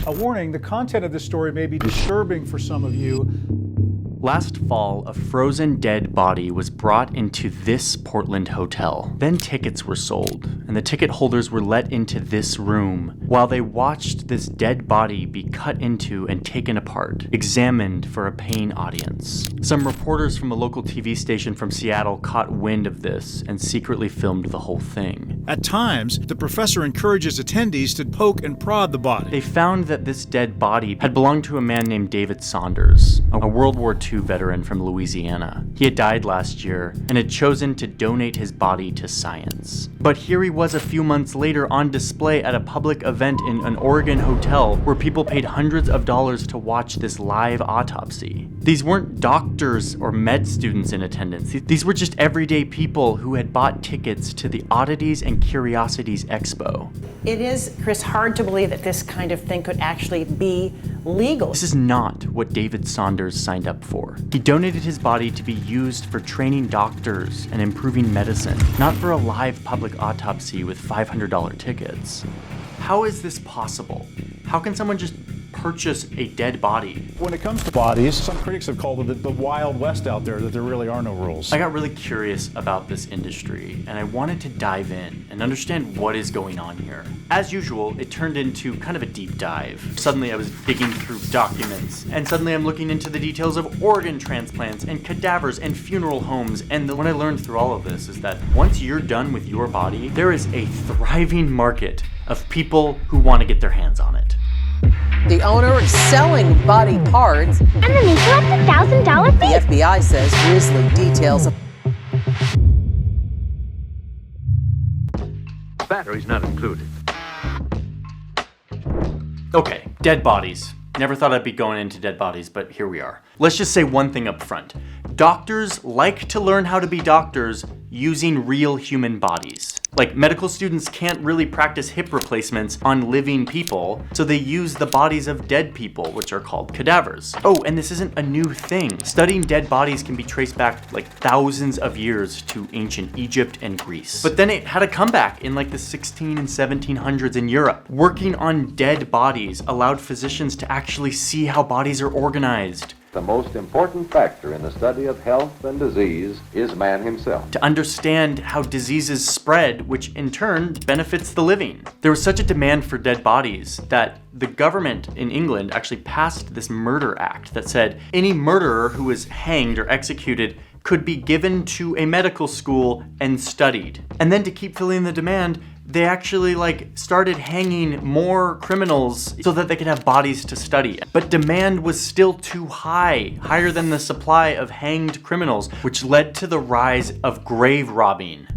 A warning, the content of this story may be disturbing for some of you. Last fall, a frozen dead body was brought into this Portland hotel. Then tickets were sold, and the ticket holders were let into this room while they watched this dead body be cut into and taken apart, examined for a paying audience. Some reporters from a local TV station from Seattle caught wind of this and secretly filmed the whole thing. At times, the professor encourages attendees to poke and prod the body. They found that this dead body had belonged to a man named David Saunders, a World War II veteran from Louisiana. He had died last year and had chosen to donate his body to science. But here he was a few months later on display at a public event in an Oregon hotel where people paid hundreds of dollars to watch this live autopsy. These weren't doctors or med students in attendance. These were just everyday people who had bought tickets to the Oddities and Curiosities Expo. It is, Chris, hard to believe that this kind of thing could actually be legal. This is not what David Saunders signed up for. He donated his body to be used for training doctors and improving medicine, not for a live public autopsy with $500 tickets. How is this possible? How can someone just purchase a dead body? When it comes to bodies, some critics have called it the Wild West out there, that there really are no rules. I got really curious about this industry, and I wanted to dive in and understand what is going on here. As usual, it turned into kind of a deep dive. Suddenly I was digging through documents, and suddenly I'm looking into the details of organ transplants and cadavers and funeral homes, and what I learned through all of this is that once you're done with your body, there is a thriving market of people who want to get their hands on it. The owner is selling body parts. And then they collect $1,000 fee. The FBI says grisly details of batteries not included. Okay, dead bodies. Never thought I'd be going into dead bodies, but here we are. Let's just say one thing up front. Doctors like to learn how to be doctors using real human bodies. Like, medical students can't really practice hip replacements on living people, so they use the bodies of dead people, which are called cadavers. Oh, and this isn't a new thing. Studying dead bodies can be traced back like thousands of years to ancient Egypt and Greece. But then it had a comeback in like the 16 and 1700s in Europe. Working on dead bodies allowed physicians to actually see how bodies are organized. The most important factor in the study of health and disease is man himself. To understand how diseases spread, which in turn benefits the living. There was such a demand for dead bodies that the government in England actually passed this murder act that said any murderer who was hanged or executed could be given to a medical school and studied. And then to keep filling the demand, they actually started hanging more criminals so that they could have bodies to study. But demand was still too high, higher than the supply of hanged criminals, which led to the rise of grave robbing.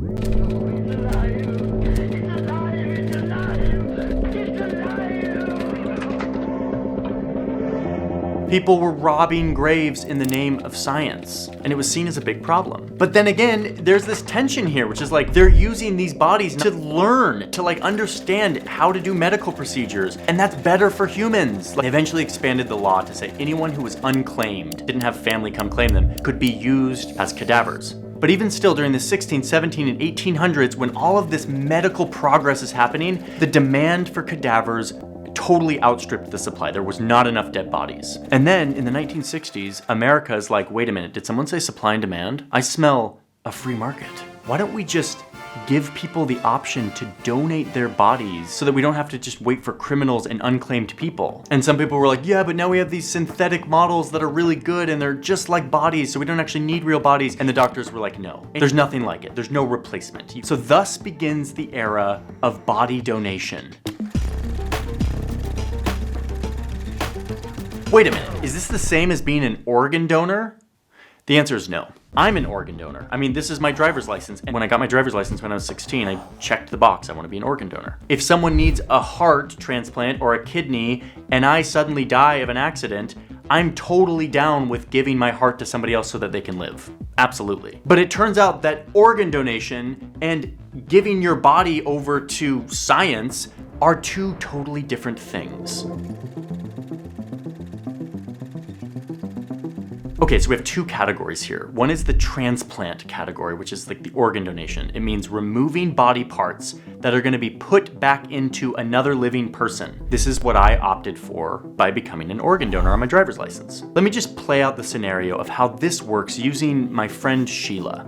People were robbing graves in the name of science, and it was seen as a big problem. But then again, there's this tension here, which is they're using these bodies to learn, to understand how to do medical procedures, and that's better for humans. They eventually expanded the law to say anyone who was unclaimed, didn't have family come claim them, could be used as cadavers. But even still, during the 16, 17, and 1800s, when all of this medical progress is happening, the demand for cadavers totally outstripped the supply. There was not enough dead bodies. And then in the 1960s, America is like, wait a minute, did someone say supply and demand? I smell a free market. Why don't we just give people the option to donate their bodies so that we don't have to just wait for criminals and unclaimed people? And some people were like, yeah, but now we have these synthetic models that are really good and they're just like bodies, so we don't actually need real bodies. And the doctors were like, no, there's nothing like it. There's no replacement. So thus begins the era of body donation. Wait a minute, is this the same as being an organ donor? The answer is no. I'm an organ donor. I mean, this is my driver's license. And when I got my driver's license when I was 16, I checked the box, I want to be an organ donor. If someone needs a heart transplant or a kidney, and I suddenly die of an accident, I'm totally down with giving my heart to somebody else so that they can live. Absolutely. But it turns out that organ donation and giving your body over to science are two totally different things. Okay, so we have two categories here. One is the transplant category, which is like the organ donation. It means removing body parts that are gonna be put back into another living person. This is what I opted for by becoming an organ donor on my driver's license. Let me just play out the scenario of how this works using my friend Sheila.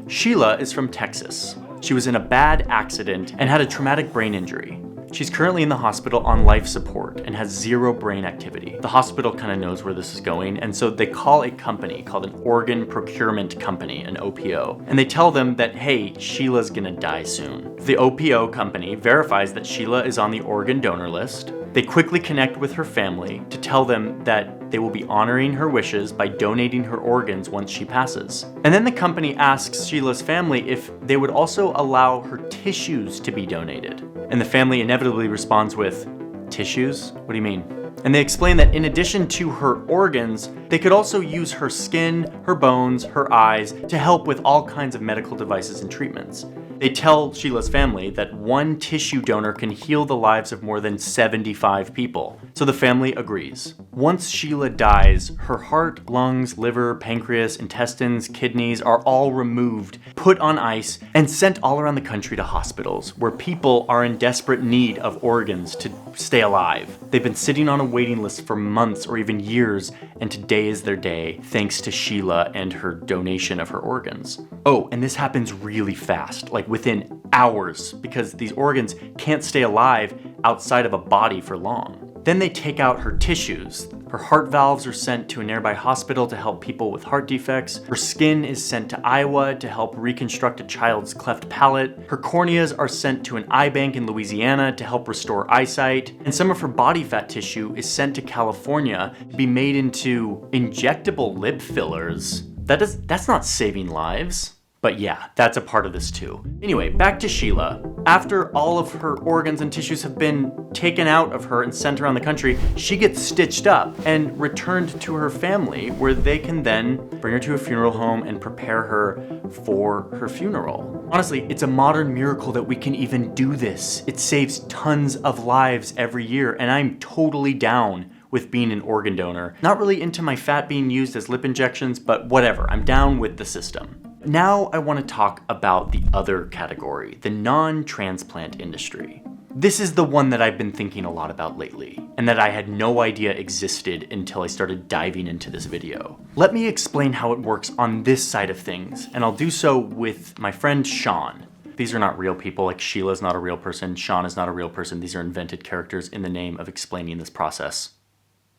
Sheila is from Texas. She was in a bad accident and had a traumatic brain injury. She's currently in the hospital on life support and has zero brain activity. The hospital kind of knows where this is going, and so they call a company called an organ procurement company, an OPO, and they tell them that, hey, Sheila's gonna die soon. The OPO company verifies that Sheila is on the organ donor list. They quickly connect with her family to tell them that they will be honoring her wishes by donating her organs once she passes. And then the company asks Sheila's family if they would also allow her tissues to be donated. And the family inevitably responds with, tissues? What do you mean? And they explain that in addition to her organs, they could also use her skin, her bones, her eyes to help with all kinds of medical devices and treatments. They tell Sheila's family that one tissue donor can heal the lives of more than 75 people. So the family agrees. Once Sheila dies, her heart, lungs, liver, pancreas, intestines, kidneys are all removed, put on ice, and sent all around the country to hospitals where people are in desperate need of organs to stay alive. They've been sitting on a waiting list for months or even years, and today is their day, thanks to Sheila and her donation of her organs. Oh, and this happens really fast, like within hours, because these organs can't stay alive outside of a body for long. Then they take out her tissues. Her heart valves are sent to a nearby hospital to help people with heart defects. Her skin is sent to Iowa to help reconstruct a child's cleft palate. Her corneas are sent to an eye bank in Louisiana to help restore eyesight. And some of her body fat tissue is sent to California to be made into injectable lip fillers. That's not saving lives. But yeah, that's a part of this too. Anyway, back to Sheila. After all of her organs and tissues have been taken out of her and sent around the country, she gets stitched up and returned to her family, where they can then bring her to a funeral home and prepare her for her funeral. Honestly, it's a modern miracle that we can even do this. It saves tons of lives every year, and I'm totally down with being an organ donor. Not really into my fat being used as lip injections, but whatever, I'm down with the system. Now I want to talk about the other category, the non-transplant industry. This is the one that I've been thinking a lot about lately, and that I had no idea existed until I started diving into this video. Let me explain how it works on this side of things, and I'll do so with my friend Sean. These are not real people, like Sheila's not a real person, Sean is not a real person. These are invented characters in the name of explaining this process.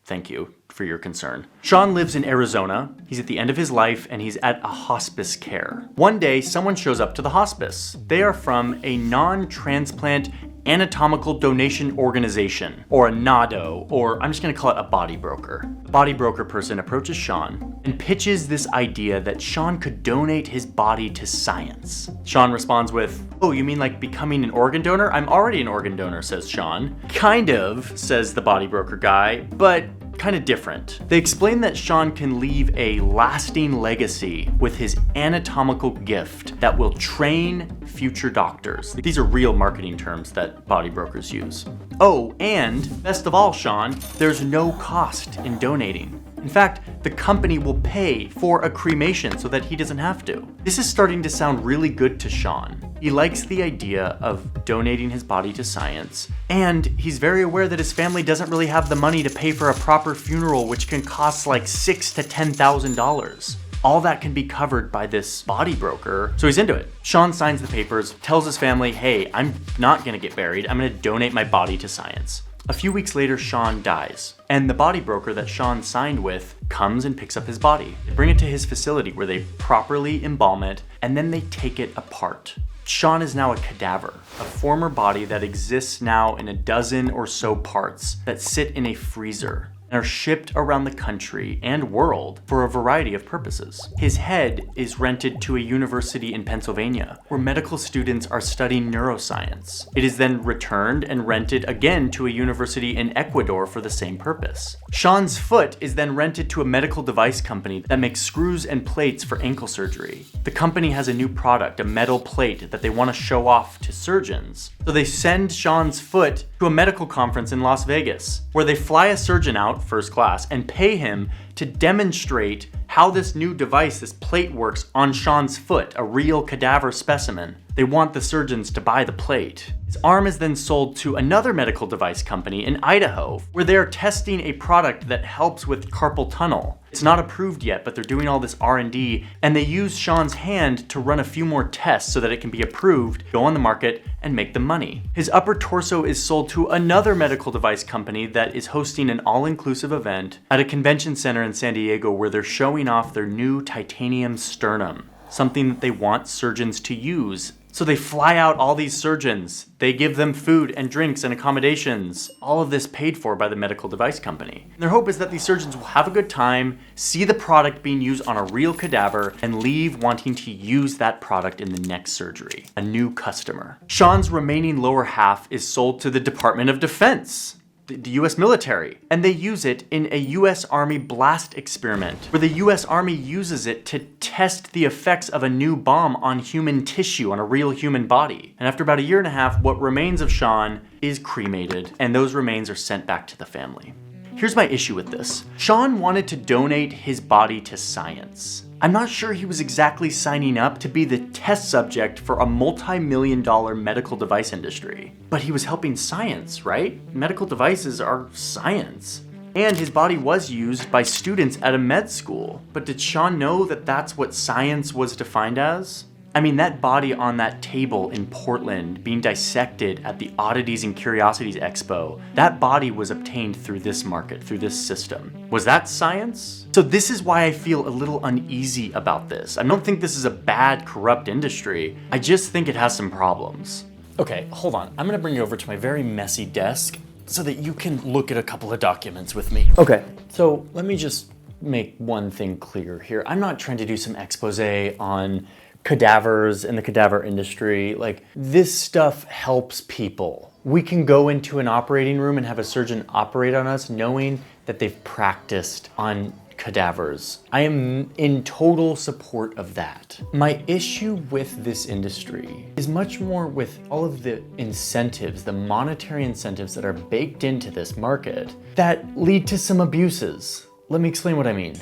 Thank you for your concern. Sean lives in Arizona. He's at the end of his life and he's at a hospice care. One day, someone shows up to the hospice. They are from a non-transplant anatomical donation organization, or a NADO, or I'm just gonna call it a body broker. The body broker person approaches Sean and pitches this idea that Sean could donate his body to science. Sean responds with, oh, you mean like becoming an organ donor? I'm already an organ donor, says Sean. Kind of, says the body broker guy, but kind of different. They explain that Sean can leave a lasting legacy with his anatomical gift that will train future doctors. These are real marketing terms that body brokers use. Oh, and best of all, Sean, there's no cost in donating. In fact, the company will pay for a cremation so that he doesn't have to. This is starting to sound really good to Sean. He likes the idea of donating his body to science, and he's very aware that his family doesn't really have the money to pay for a proper funeral, which can cost like $6,000 to $10,000. All that can be covered by this body broker, so he's into it. Sean signs the papers, tells his family, hey, I'm not gonna get buried, I'm gonna donate my body to science. A few weeks later, Sean dies, and the body broker that Sean signed with comes and picks up his body. They bring it to his facility where they properly embalm it, and then they take it apart. Sean is now a cadaver, a former body that exists now in a dozen or so parts that sit in a freezer and are shipped around the country and world for a variety of purposes. His head is rented to a university in Pennsylvania, where medical students are studying neuroscience. It is then returned and rented again to a university in Ecuador for the same purpose. Sean's foot is then rented to a medical device company that makes screws and plates for ankle surgery. The company has a new product, a metal plate, that they want to show off to surgeons. So they send Sean's foot to a medical conference in Las Vegas, where they fly a surgeon out, first class, and pay him to demonstrate how this new device, this plate, works on Sean's foot, a real cadaver specimen. They want the surgeons to buy the plate. His arm is then sold to another medical device company in Idaho, where they are testing a product that helps with carpal tunnel. It's not approved yet, but they're doing all this R&D, and they use Sean's hand to run a few more tests so that it can be approved, go on the market, and make the money. His upper torso is sold to another medical device company that is hosting an all-inclusive event at a convention center in San Diego where they're showing off their new titanium sternum, something that they want surgeons to use. So they fly out all these surgeons. They give them food and drinks and accommodations, all of this paid for by the medical device company. And their hope is that these surgeons will have a good time, see the product being used on a real cadaver, and leave wanting to use that product in the next surgery. A new customer. Sean's remaining lower half is sold to the Department of Defense, the US military, and they use it in a US Army blast experiment where the US Army uses it to test the effects of a new bomb on human tissue, on a real human body. And after about a year and a half, what remains of Sean is cremated, and those remains are sent back to the family. Here's my issue with this. Sean wanted to donate his body to science. I'm not sure he was exactly signing up to be the test subject for a multi-million-dollar medical device industry. But he was helping science, right? Medical devices are science. And his body was used by students at a med school. But did Sean know that that's what science was defined as? I mean, that body on that table in Portland being dissected at the Oddities and Curiosities Expo, that body was obtained through this market, through this system. Was that science? So this is why I feel a little uneasy about this. I don't think this is a bad, corrupt industry. I just think it has some problems. Okay, hold on. I'm gonna bring you over to my very messy desk so that you can look at a couple of documents with me. Okay, so let me just make one thing clear here. I'm not trying to do some expose on cadavers and the cadaver industry. Like, this stuff helps people. We can go into an operating room and have a surgeon operate on us knowing that they've practiced on cadavers. I am in total support of that. My issue with this industry is much more with all of the incentives, the monetary incentives that are baked into this market that lead to some abuses. Let me explain what I mean.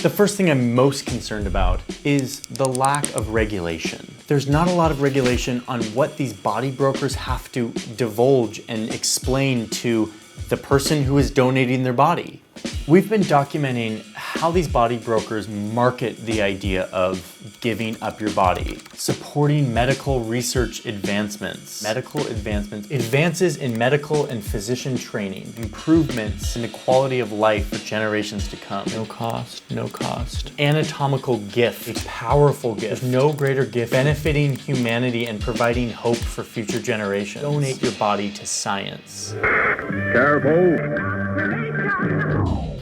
The first thing I'm most concerned about is the lack of regulation. There's not a lot of regulation on what these body brokers have to divulge and explain to the person who is donating their body. We've been documenting how these body brokers market the idea of giving up your body, supporting medical research advancements, advances in medical and physician training, improvements in the quality of life for generations to come. No cost. Anatomical gift, a powerful gift. There's no greater gift benefiting humanity and providing hope for future generations. Donate your body to science. Careful.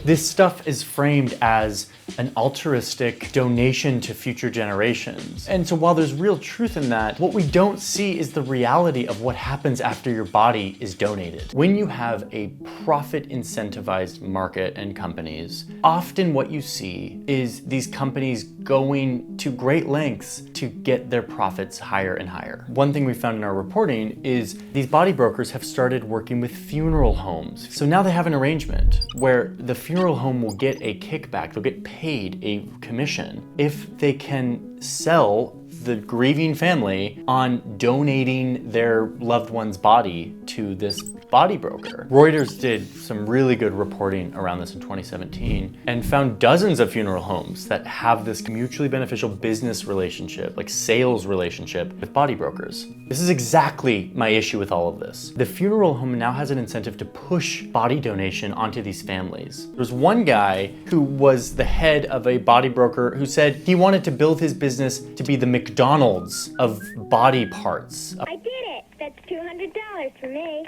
This stuff is framed as an altruistic donation to future generations. And so while there's real truth in that, what we don't see is the reality of what happens after your body is donated. When you have a profit incentivized market and companies, often what you see is these companies going to great lengths to get their profits higher and higher. One thing we found in our reporting is these body brokers have started working with funeral homes. So now they have an arrangement where the funeral home will get a kickback, they'll get paid a commission if they can sell the grieving family on donating their loved one's body to this body broker. Reuters did some really good reporting around this in 2017 and found dozens of funeral homes that have this mutually beneficial business relationship, like sales relationship with body brokers. This is exactly my issue with all of this. The funeral home now has an incentive to push body donation onto these families. There was one guy who was the head of a body broker who said he wanted to build his business to be the McDonald's of body parts. I did it. That's $200 for me.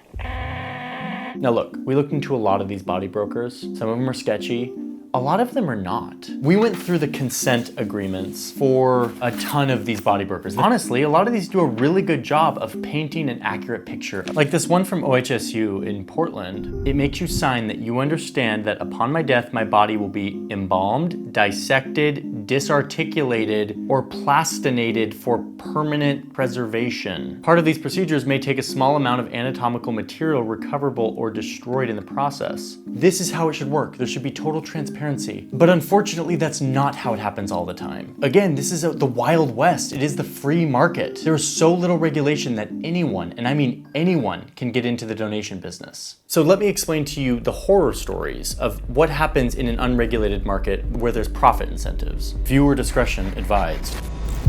Now look, we looked into a lot of these body brokers. Some of them are sketchy. A lot of them are not. We went through the consent agreements for a ton of these body brokers. Honestly, a lot of these do a really good job of painting an accurate picture. Like this one from OHSU in Portland, it makes you sign that you understand that upon my death, my body will be embalmed, dissected, disarticulated, or plastinated for permanent preservation. Part of these procedures may take a small amount of anatomical material recoverable or destroyed in the process. This is how it should work. There should be total transparency. But unfortunately, that's not how it happens all the time. Again, this is the Wild West. It is the free market. There is so little regulation that anyone, and I mean anyone, can get into the donation business. So let me explain to you the horror stories of what happens in an unregulated market where there's profit incentives. Viewer discretion advised.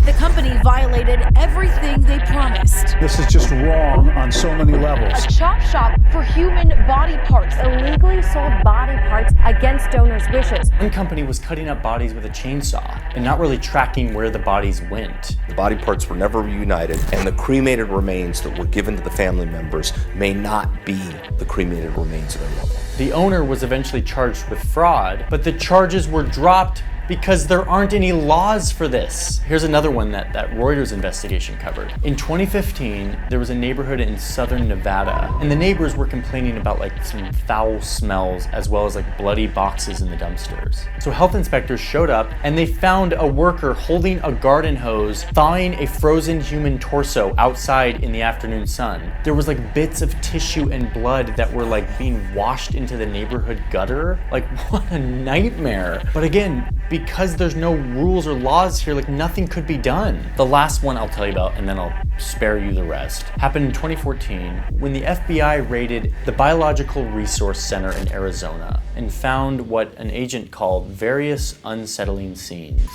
The company violated everything they promised. This is just wrong on so many levels. A chop shop for human body parts. Illegally sold body parts against donors' wishes. One company was cutting up bodies with a chainsaw and not really tracking where the bodies went. The body parts were never reunited, and the cremated remains that were given to the family members may not be the cremated remains of their loved one. The owner was eventually charged with fraud, but the charges were dropped because there aren't any laws for this. Here's another one that Reuters investigation covered. In 2015, there was a neighborhood in southern Nevada, and the neighbors were complaining about like some foul smells as well as like bloody boxes in the dumpsters. So health inspectors showed up and they found a worker holding a garden hose, thawing a frozen human torso outside in the afternoon sun. There was like bits of tissue and blood that were like being washed into the neighborhood gutter. Like, what a nightmare. But again, because there's no rules or laws here, like nothing could be done. The last one I'll tell you about, and then I'll spare you the rest, happened in 2014 when the FBI raided the Biological Resource Center in Arizona and found what an agent called various unsettling scenes.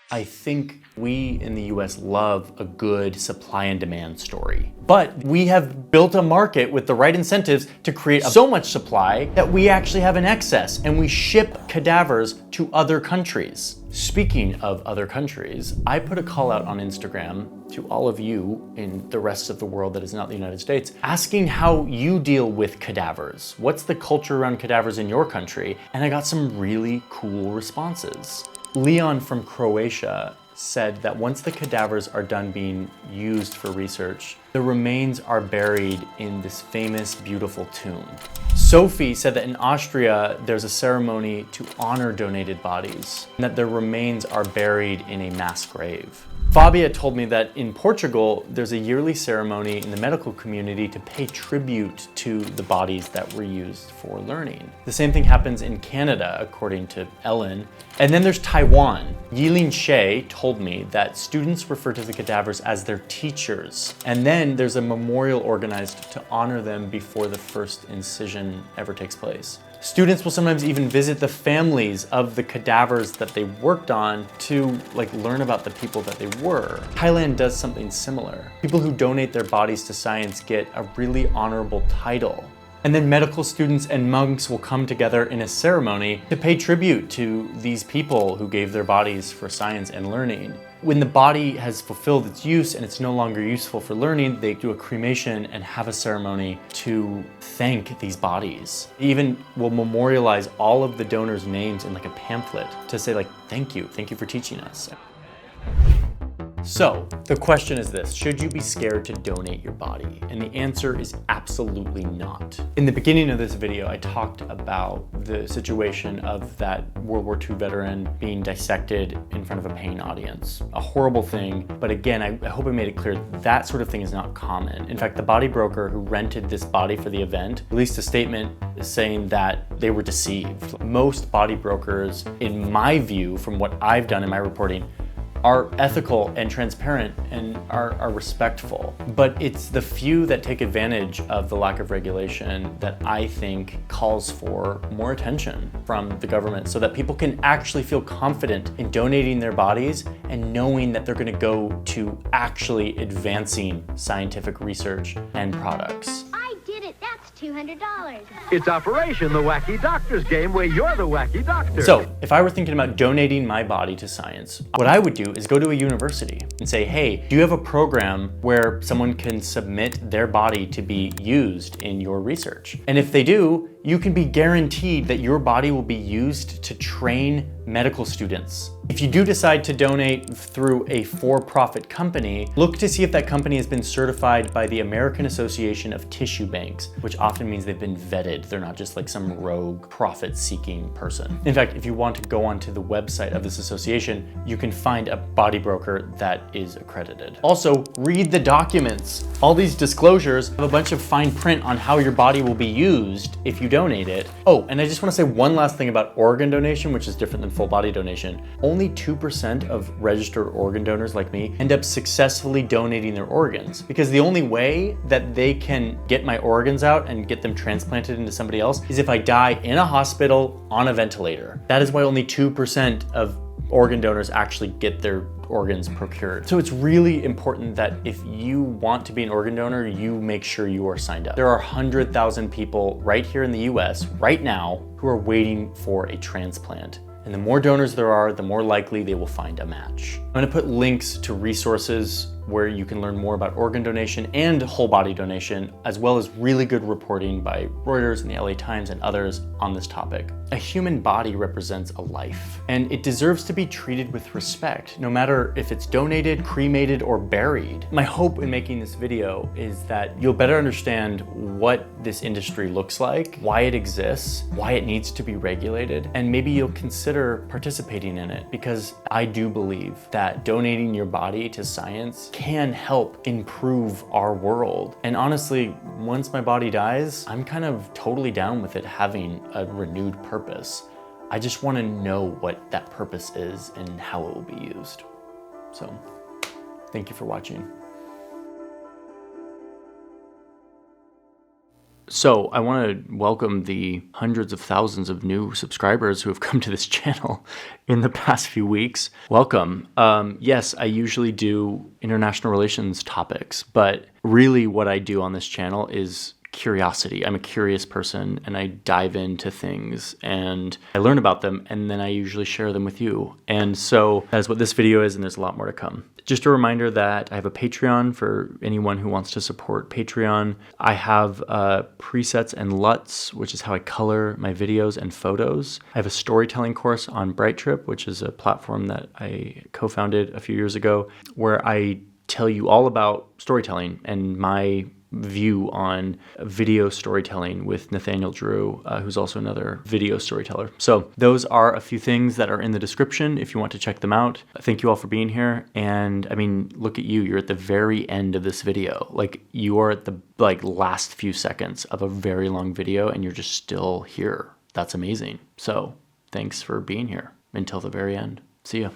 I think we in the US love a good supply and demand story. But we have built a market with the right incentives to create so much supply that we actually have an excess and we ship cadavers to other countries. Speaking of other countries, I put a call out on Instagram to all of you in the rest of the world that is not the United States, asking how you deal with cadavers. What's the culture around cadavers in your country? And I got some really cool responses. Leon from Croatia said that once the cadavers are done being used for research, the remains are buried in this famous, beautiful tomb. Sophie said that in Austria, there's a ceremony to honor donated bodies, and that their remains are buried in a mass grave. Fabia told me that in Portugal, there's a yearly ceremony in the medical community to pay tribute to the bodies that were used for learning. The same thing happens in Canada, according to Ellen. And then there's Taiwan. Yilin Shea told me that students refer to the cadavers as their teachers. And then there's a memorial organized to honor them before the first incision ever takes place. Students will sometimes even visit the families of the cadavers that they worked on to learn about the people that they were. Thailand does something similar. People who donate their bodies to science get a really honorable title. And then medical students and monks will come together in a ceremony to pay tribute to these people who gave their bodies for science and learning. When the body has fulfilled its use and it's no longer useful for learning, they do a cremation and have a ceremony to thank these bodies. They even will memorialize all of the donors' names in a pamphlet to say thank you for teaching us. So, the question is this: should you be scared to donate your body? And the answer is absolutely not. In the beginning of this video, I talked about the situation of that World War II veteran being dissected in front of a paying audience. A horrible thing, but again, I hope I made it clear that sort of thing is not common. In fact, the body broker who rented this body for the event released a statement saying that they were deceived. Most body brokers, in my view, from what I've done in my reporting, are ethical and transparent and are respectful. But it's the few that take advantage of the lack of regulation that I think calls for more attention from the government so that people can actually feel confident in donating their bodies and knowing that they're gonna go to actually advancing scientific research and products. I did it. That's $200. It's Operation the Wacky Doctor's Game, where you're the wacky doctor. So, if I were thinking about donating my body to science, what I would do is go to a university and say, hey, do you have a program where someone can submit their body to be used in your research? And if they do, you can be guaranteed that your body will be used to train medical students. If you do decide to donate through a for-profit company, look to see if that company has been certified by the American Association of Tissue Banks, which often means they've been vetted. They're not just like some rogue profit-seeking person. In fact, if you want to go onto the website of this association, you can find a body broker that is accredited. Also, read the documents. All these disclosures have a bunch of fine print on how your body will be used if you donate it. Oh, and I just want to say one last thing about organ donation, which is different than full body donation. Only 2% of registered organ donors like me end up successfully donating their organs, because the only way that they can get my organs out and get them transplanted into somebody else is if I die in a hospital on a ventilator. That is why only 2% of organ donors actually get their organs procured. So it's really important that if you want to be an organ donor, you make sure you are signed up. There are 100,000 people right here in the US right now who are waiting for a transplant. And the more donors there are, the more likely they will find a match. I'm gonna put links to resources where you can learn more about organ donation and whole body donation, as well as really good reporting by Reuters and the LA Times and others on this topic. A human body represents a life, and it deserves to be treated with respect, no matter if it's donated, cremated, or buried. My hope in making this video is that you'll better understand what this industry looks like, why it exists, why it needs to be regulated, and maybe you'll consider participating in it, because I do believe that donating your body to science can help improve our world. And honestly, once my body dies, I'm kind of totally down with it having a renewed purpose. I just want to know what that purpose is and how it will be used. So, thank you for watching. So I want to welcome the hundreds of thousands of new subscribers who have come to this channel in the past few weeks. Welcome. Yes, I usually do international relations topics, but really what I do on this channel is curiosity. I'm a curious person and I dive into things and I learn about them and then I usually share them with you. And so that is what this video is, and there's a lot more to come. Just a reminder that I have a Patreon for anyone who wants to support Patreon. I have presets and LUTs, which is how I color my videos and photos. I have a storytelling course on Brightrip, which is a platform that I co-founded a few years ago, where I tell you all about storytelling and my view on video storytelling with Nathaniel Drew, who's also another video storyteller. So those are a few things that are in the description if you want to check them out. Thank you all for being here. And I mean, look at you, you're at the very end of this video. Like, you are at the last few seconds of a very long video and you're just still here. That's amazing. So thanks for being here until the very end. See ya.